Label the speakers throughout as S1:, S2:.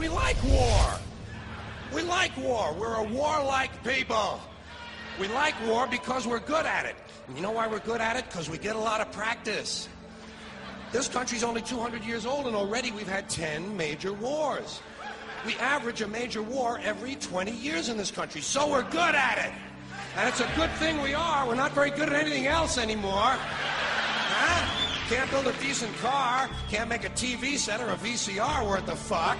S1: We like war. We like war. We're a warlike people. We like war because we're good at it. And you know why we're good at it? Because we get a lot of practice. This country's only 200 years old, and already we've had 10 major wars. We average a major war every 20 years in this country, so we're good at it. And it's a good thing we are. We're not very good at anything else anymore. Huh? Can't build a decent car, can't make a TV set or a VCR worth the fuck.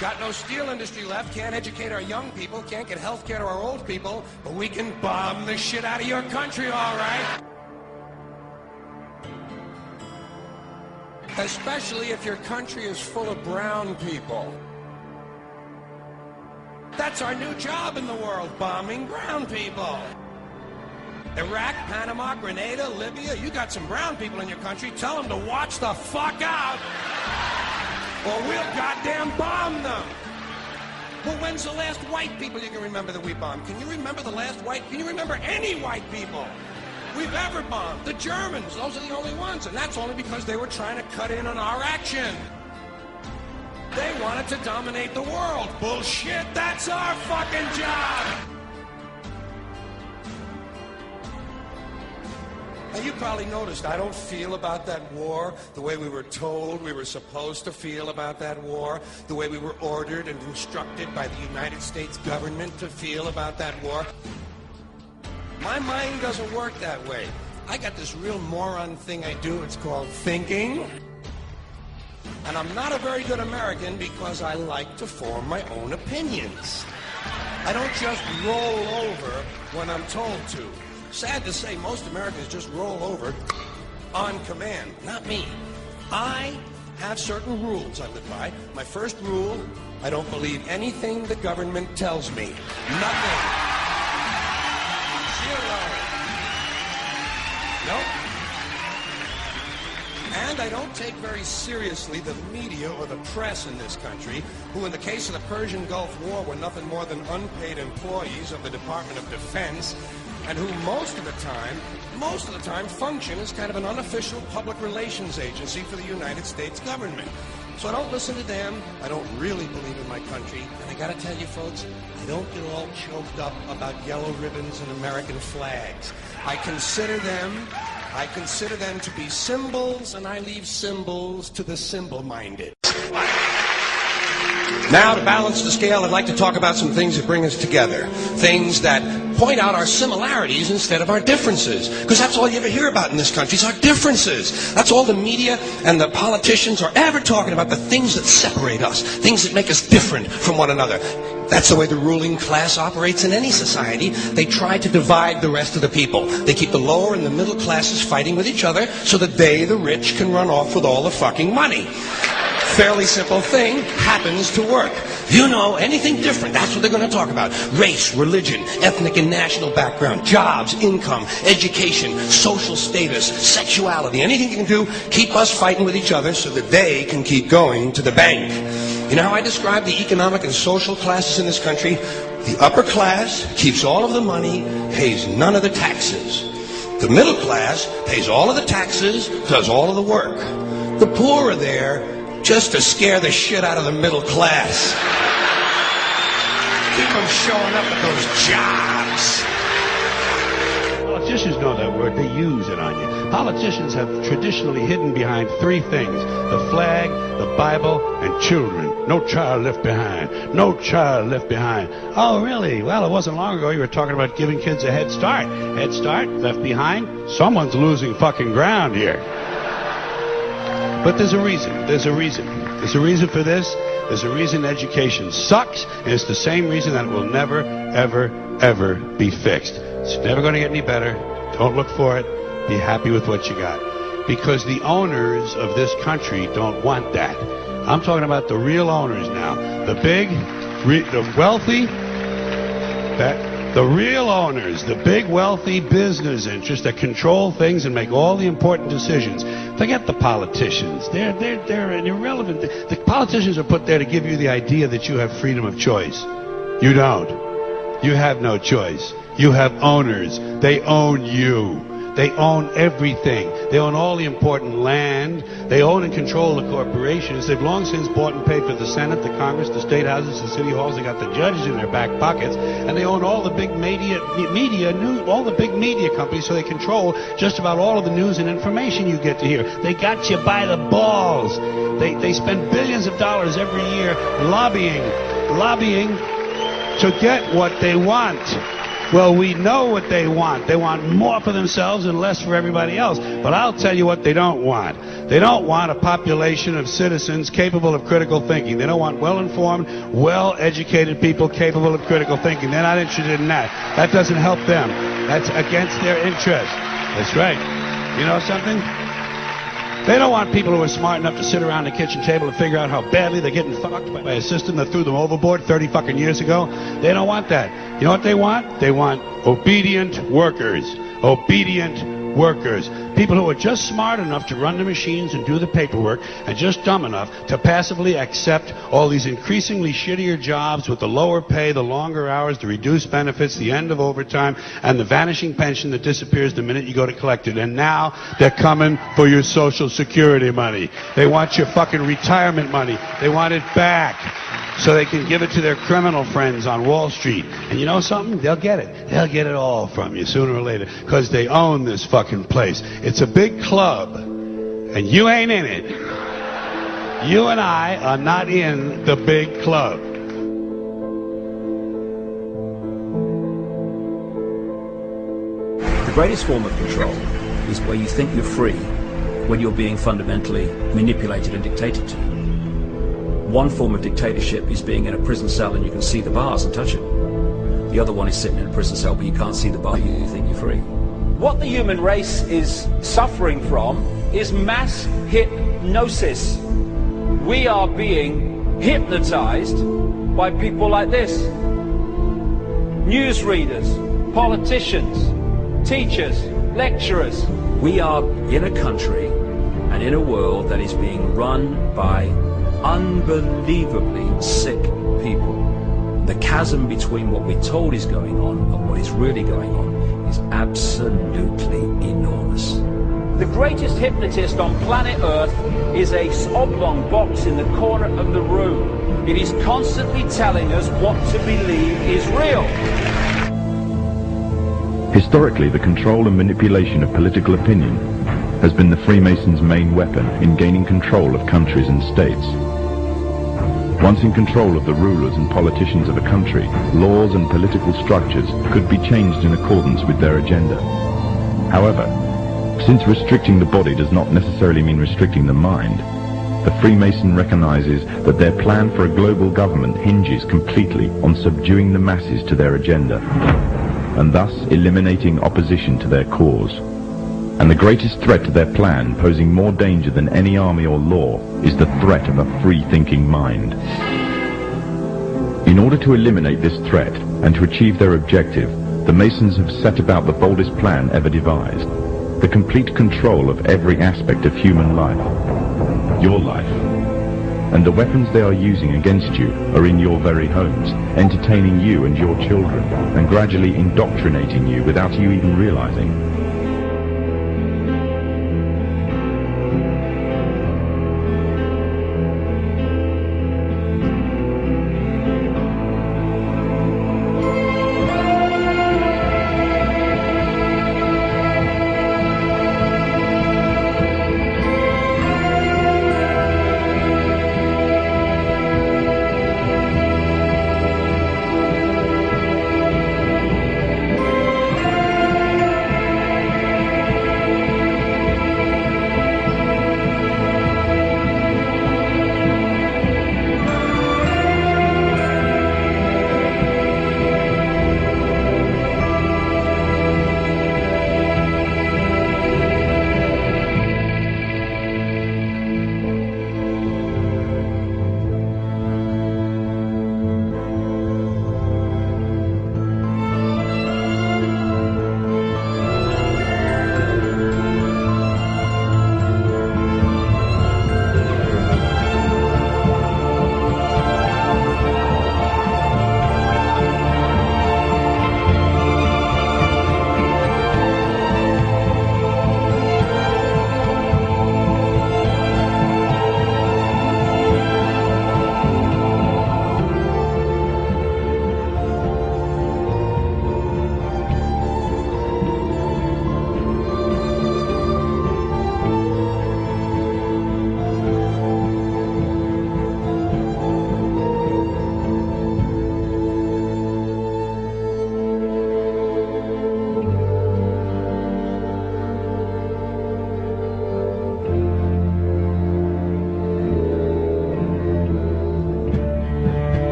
S1: Got no steel industry left, can't educate our young people, can't get health care to our old people, but we can bomb the shit out of your country, all right? Especially if your country is full of brown people. That's our new job in the world, bombing brown people. Iraq, Panama, Grenada, Libya, you got some brown people in your country, tell them to watch the fuck out, or we'll goddamn bomb them. Well, when's the last white people you can remember that we bombed? Can you remember the last can you remember any white people we've ever bombed? The Germans, those are the only ones, and that's only because they were trying to cut in on our action. They wanted to dominate the world. Bullshit, that's our fucking job. Now, you probably noticed I don't feel about that war the way we were told we were supposed to feel about that war, the way we were ordered and instructed by the United States government to feel about that war. My mind doesn't work that way. I got this real moron thing I do. It's called thinking. And I'm not a very good American because I like to form my own opinions. I don't just roll over when I'm told to. Sad to say, most Americans just roll over on command. Not me. I have certain rules I live by. My first rule, I don't believe anything the government tells me. Nothing. Zero. Nope. And I don't take very seriously the media or the press in this country, who in the case of the Persian Gulf War were nothing more than unpaid employees of the Department of Defense, and who most of the time function as kind of an unofficial public relations agency for the United States government. So I don't listen to them. I don't really believe in my country. And I gotta tell you folks, I don't get all choked up about yellow ribbons and American flags. I consider them to be symbols, and I leave symbols to the symbol-minded. Now, to balance the scale, I'd like to talk about some things that bring us together. Things that point out our similarities instead of our differences. Because that's all you ever hear about in this country is our differences. That's all the media and the politicians are ever talking about, the things that separate us, things that make us different from one another. That's the way the ruling class operates in any society. They try to divide the rest of the people. They keep the lower and the middle classes fighting with each other so that they, the rich, can run off with all the fucking money. Fairly simple thing, happens to work. You know, anything different, that's what they're going to talk about. Race, religion, ethnic and national background, jobs, income, education, social status, sexuality, anything you can do, keep us fighting with each other so that they can keep going to the bank. You know how I describe the economic and social classes in this country? The upper class keeps all of the money, pays none of the taxes. The middle class pays all of the taxes, does all of the work. The poor are there just to scare the shit out of the middle class. Keep them showing up at those jobs.
S2: Politicians know that word. They use it on you. Politicians have traditionally hidden behind three things: the flag, the Bible, and children. No child left behind. No child left behind. Oh, really? Well, it wasn't long ago you were talking about giving kids a head start. Head start? Left behind? Someone's losing fucking ground here. But there's a reason. There's a reason. There's a reason for this. There's a reason education sucks, and it's the same reason that it will never, ever, ever be fixed. It's never going to get any better. Don't look for it. Be happy with what you got. Because the owners of this country don't want that. I'm talking about the real owners now. The big, the wealthy, the real owners, the big wealthy business interests that control things and make all the important decisions. Forget the politicians. They're irrelevant. The politicians are put there to give you the idea that you have freedom of choice. You don't. You have no choice. You have owners. They own you. They own everything. They own all the important land. They own and control the corporations. They've long since bought and paid for the Senate, the Congress, the state houses, the city halls. They got the judges in their back pockets, and they own all the big all the big media companies. So they control just about all of the news and information you get to hear. They got you by the balls. They spend billions of dollars every year lobbying to get what they want. Well, we know what they want. They want more for themselves and less for everybody else. But I'll tell you what they don't want. They don't want a population of citizens capable of critical thinking. They don't want well-informed, well-educated people capable of critical thinking. They're not interested in that. That doesn't help them. That's against their interest. That's right. You know something? They don't want people who are smart enough to sit around the kitchen table and figure out how badly they're getting fucked by a system that threw them overboard 30 fucking years ago. They don't want that. You know what they want? They want obedient workers. Obedient workers. People who are just smart enough to run the machines and do the paperwork, and just dumb enough to passively accept all these increasingly shittier jobs with the lower pay, the longer hours, the reduced benefits, the end of overtime, and the vanishing pension that disappears the minute you go to collect it. And now they're coming for your Social Security money. They want your fucking retirement money. They want it back so they can give it to their criminal friends on Wall Street. And you know something? They'll get it. They'll get it all from you sooner or later, because they own this fucking place. It's a big club, and you ain't in it. You and I are not in the big club.
S3: The greatest form of control is where you think you're free when you're being fundamentally manipulated and dictated to. One form of dictatorship is being in a prison cell and you can see the bars and touch them. The other one is sitting in a prison cell but you can't see the bar, you think you're free.
S4: What the human race is suffering from is mass hypnosis. We are being hypnotized by people like this. Newsreaders, politicians, teachers, lecturers.
S3: We are in a country and in a world that is being run by unbelievably sick people. The chasm between what we're told is going on and what is really going on is absolutely enormous.
S4: The greatest hypnotist on planet Earth is a oblong box in the corner of the room. It is constantly telling us what to believe is real.
S5: Historically, the control and manipulation of political opinion has been the Freemasons' main weapon in gaining control of countries and states. Once in control of the rulers and politicians of a country, laws and political structures could be changed in accordance with their agenda. However, since restricting the body does not necessarily mean restricting the mind, the Freemason recognizes that their plan for a global government hinges completely on subduing the masses to their agenda, and thus eliminating opposition to their cause. And the greatest threat to their plan, posing more danger than any army or law, is the threat of a free-thinking mind. In order to eliminate this threat and to achieve their objective, the Masons have set about the boldest plan ever devised: the complete control of every aspect of human life, your life. And the weapons they are using against you are in your very homes, entertaining you and your children, and gradually indoctrinating you without you even realizing.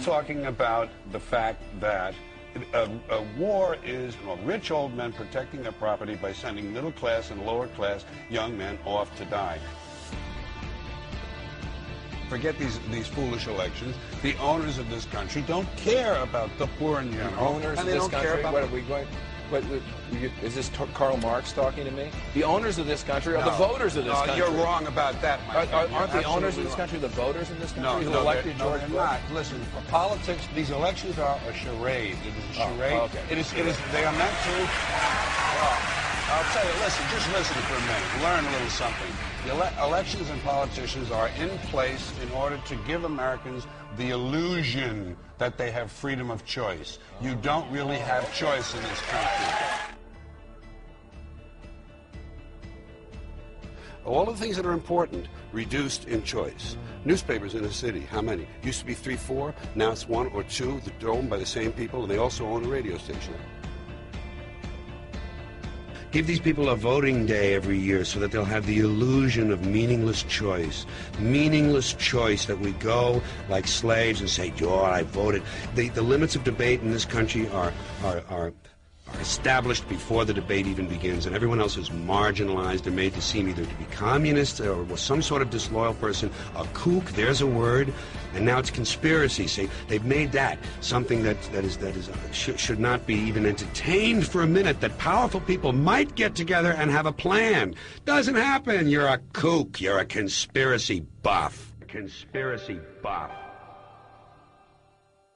S6: talking about the fact that a war is rich old men protecting their property by sending middle-class and lower-class young men off to die. Forget these foolish elections. The owners of this country don't care about the poor in general.
S7: The owners of this country? What are we going? Is this Karl Marx talking to me? The owners of this country are the voters of this country.
S6: You're wrong about that, my friend.
S7: Aren't the owners of this country the voters in this country who elected George Bush?
S6: Not. Listen, for politics, these elections are a charade. It is a charade.
S7: Okay.
S6: It is. They are meant to. Well, I'll tell you. Listen. Just listen for a minute. Learn a little something. The elections and politicians are in place in order to give Americans the illusion that they have freedom of choice. You don't really have choice in this country. All the things that are important, reduced in choice. Newspapers in a city, how many? Used to be 3, 4, now it's 1 or 2. They're owned by the same people, and they also own a radio station. Give these people a voting day every year so that they'll have the illusion of meaningless choice. Meaningless choice that we go like slaves and say, "Oh, I voted." The limits of debate in this country are established before the debate even begins, and everyone else is marginalized and made to seem either to be communists or some sort of disloyal person, a kook, there's a word, and now it's conspiracy. See, they've made that something that should not be even entertained for a minute, that powerful people might get together and have a plan. Doesn't happen. You're a kook. You're a conspiracy buff. Conspiracy buff.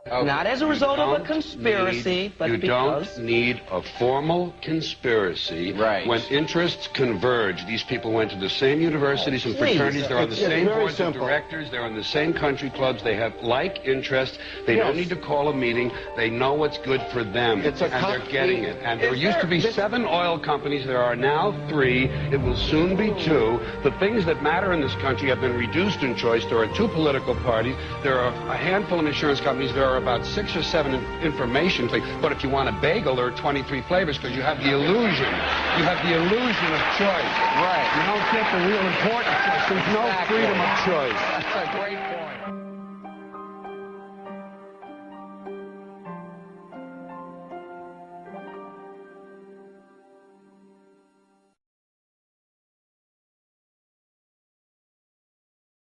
S8: Not as a result of a conspiracy, but because...
S6: You don't need a formal conspiracy when interests converge. These people went to the same universities and fraternities. They're on the same boards of directors. They're in the same country clubs. They have like interests. They don't need to call a meeting. They know what's good for them, and they're getting it. And there used to be 7 oil companies. There are now 3. It will soon be 2. The things that matter in this country have been reduced in choice. There are 2 political parties. There are a handful of insurance companies. There are about 6 or 7 information things. But if you want a bagel, there are 23 flavors because you have the illusion. You have the illusion of choice. Right. You don't get the real important choice. There's no freedom of choice.
S7: That's a great point.